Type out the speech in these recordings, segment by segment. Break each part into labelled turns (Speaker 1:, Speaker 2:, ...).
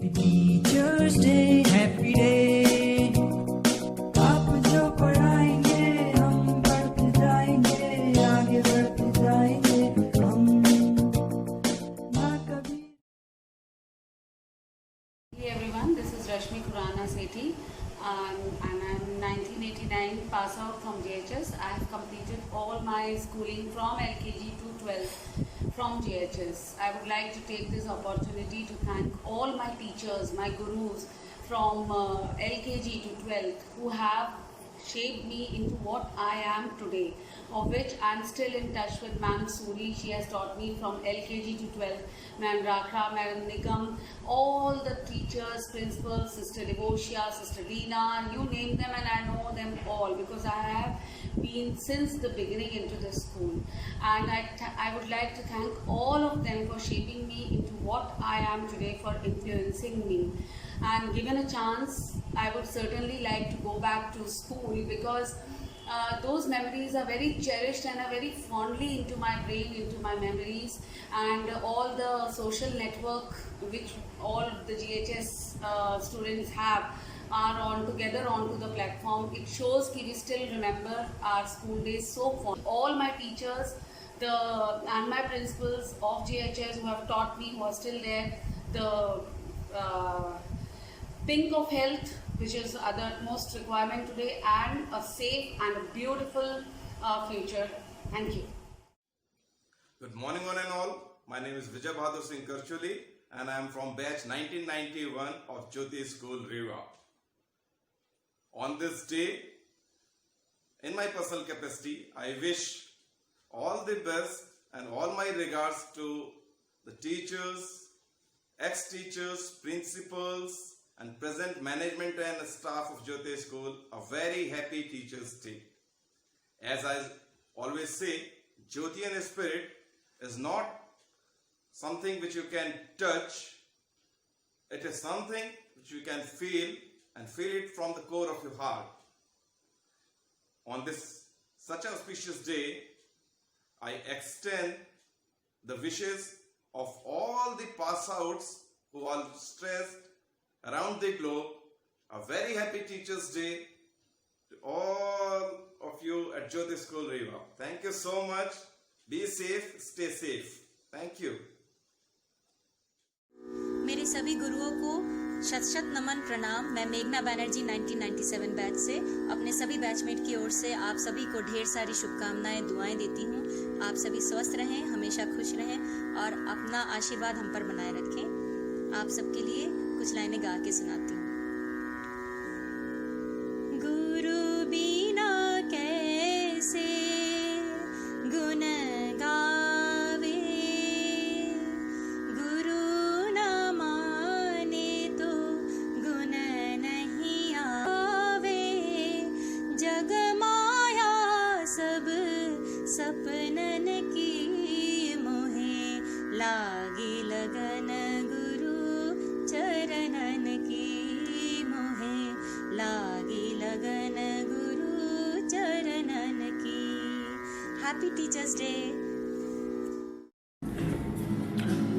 Speaker 1: Teachers day happy day, आप जो पढ़ाएंगे हम बढ़ते जाएंगे, आगे बढ़ते जाएंगे हम ना कभी।
Speaker 2: Hey everyone, this is Rashmi Khurana Sethi and I'm 1989 pass out from JHS. I have completed all my schooling from LKG to 12th from JHS. I would like to take this opportunity to thank all my teachers, my gurus from LKG to 12th who have shaped me into what I am today, of which I am still in touch with Ma'am Suri. She has taught me from LKG to 12th, Ma'am Rakha, Ma'am Nikam, all the teachers, principals, Sister Devotia, Sister Dina, you name them and I know them all because I have been since the beginning into this school, and I would like to thank all of them for shaping me into what I am today, for influencing me. And given a chance, I would certainly like to go back to school because those memories are very cherished and are very fondly into my brain, into my memories, and all the social network which all the GHS students have are on together onto the platform. It shows that we still remember our school days so fond. All my teachers and my principals of GHS who have taught me, who are still there, the pink of health, which is the utmost requirement today, and a safe and a beautiful future. Thank you.
Speaker 3: Good morning one and all. My name is Vijay Bahadur Singh Karchuli and I am from batch 1991 of Jyoti School, Rewa. On this day, in my personal capacity, I wish all the best and all my regards to the teachers, ex-teachers, principals and present management and staff of Jyoti School a very happy Teachers' Day. As I always say, Jyotian spirit is not something which you can touch. It is something which you can feel and feel it from the core of your heart. On this such auspicious day, I extend the wishes of all the pass-outs who are stressed around the globe a very happy Teachers' Day to all of you at Jyoti School, Rewa. Thank you so much. Be safe, stay safe. Thank you.
Speaker 4: मेरे सभी गुरुओं को शत शत नमन प्रणाम। मैं मेघना Banerjee 1997 batch से अपने सभी बैचमेट की ओर से आप सभी को ढेर सारी शुभकामनाएं, दुआएं देती हूं। आप सभी स्वस्थ रहें, हमेशा खुश रहें और अपना आशीर्वाद हम पर बनाए रखें। आप सबके लिए कुछ लाइनें गा के सुनाती हूँ। गुरु बिना कैसे गुण गावे, गुरु न माने तो गुण नहीं आवे। जग माया सब सपनन की, मोहे लागी लगन गुरु चरणन की, मोहे लागी लगन गुरु चरणन की। Happy teachers day.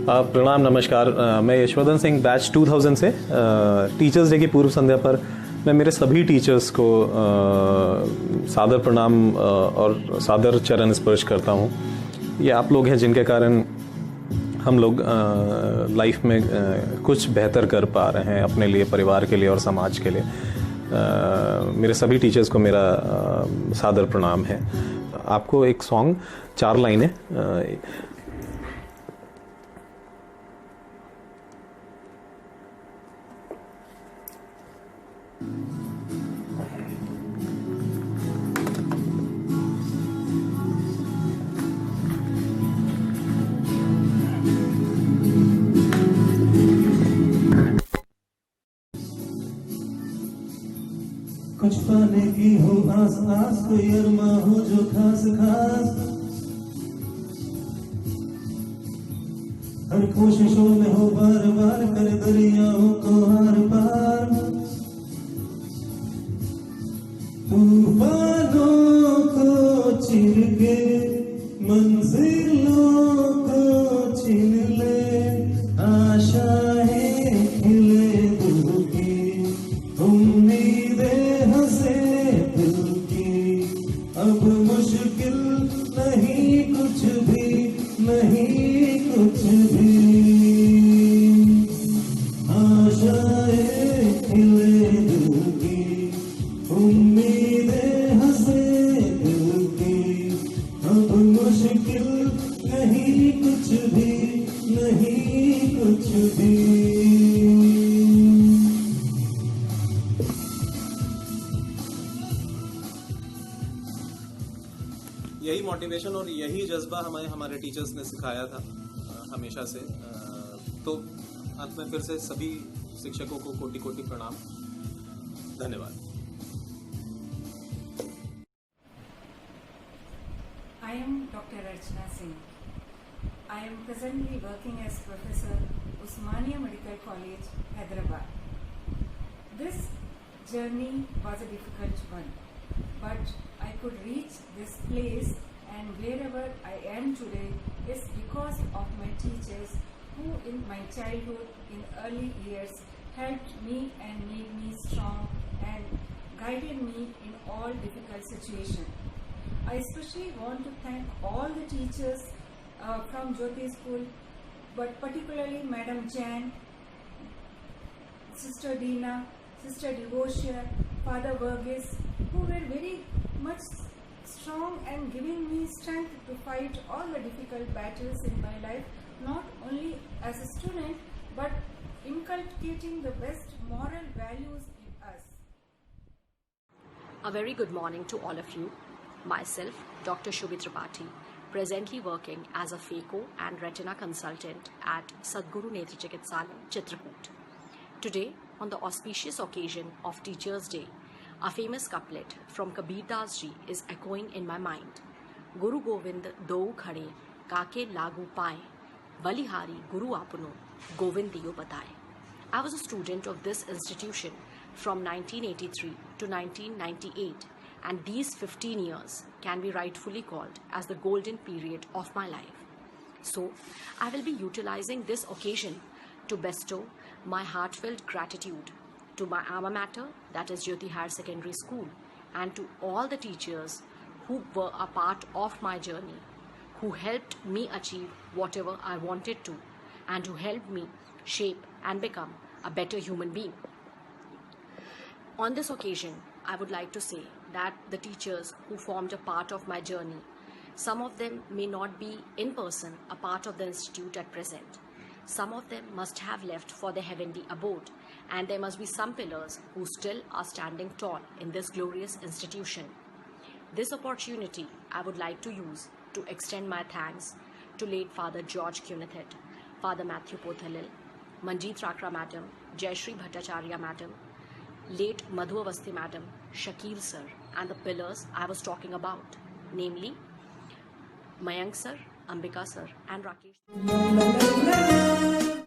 Speaker 5: प्रणाम, नमस्कार। मैं यशवर्धन सिंह बैच 2000 से टीचर्स डे की पूर्व संध्या पर मैं मेरे सभी टीचर्स को सादर प्रणाम और सादर चरण स्पर्श करता हूँ। ये आप लोग हैं जिनके कारण हम लोग लाइफ में कुछ बेहतर कर पा रहे हैं अपने लिए, परिवार के लिए और समाज के लिए। मेरे सभी टीचर्स को मेरा सादर प्रणाम है। आपको एक सॉन्ग, 4 लाइनें।
Speaker 6: कुछ पाने की हो आस आस, कोई अरमा हो जो खास खास। हर कोशिशों में हो बार बार कर दरियाओं को हार पार। तूफानों को चिर के मंजिलों को छीन ले, आशाएं खिले
Speaker 5: मोटिवेशन और यही जज्बा हमें हमारे टीचर्स ने सिखाया था हमेशा से। तो अंत में फिर से सभी शिक्षकों को कोटि कोटि प्रणाम, धन्यवाद।
Speaker 7: I am Dr. Archana Singh. I am presently working as Professor, Osmania Medical College, Hyderabad. This journey was a difficult one, but I could reach this place and wherever I am today is because of my teachers who in my childhood, in early years, helped me and made me strong and guided me in all difficult situations. I especially want to thank all the teachers from Jyoti School, but particularly Madam Jan, Sister Dina, Sister Devotia, Father Verghese, who were very much strong and giving me strength to fight all the difficult battles in my life, not only as a student, but inculcating the best moral values in us.
Speaker 8: A very good morning to all of you. Myself, Dr. Shubhi Tripathi, presently working as a phaco and retina consultant at Sadguru Netra Chikitsalayam, Chitrakoot. Today, on the auspicious occasion of Teachers' Day, a famous couplet from Kabir Das ji is echoing in my mind. Guru Govind dou khade, kaake lagu paaye, balihari Guru apuno, Govind diyo bataye. I was a student of this institution from 1983 to 1998. And these 15 years can be rightfully called as the golden period of my life. So, I will be utilizing this occasion to bestow my heartfelt gratitude to my alma mater, that is Jyoti Higher Secondary School, and to all the teachers who were a part of my journey, who helped me achieve whatever I wanted to, and who helped me shape and become a better human being. On this occasion, I would like to say that the teachers who formed a part of my journey, some of them may not be in person a part of the institute at present. Some of them must have left for the heavenly abode, and there must be some pillars who still are standing tall in this glorious institution. This opportunity I would like to use to extend my thanks to late Father George Cunithet, Father Matthew Pothalil, Manjeet Rakra Madam, Jayashree Bhattacharya Madam, late Madhu Avasthi Madam, Shakil Sir, and the pillars I was talking about, namely Mayank Sir, Ambika Sir, and Rakesh.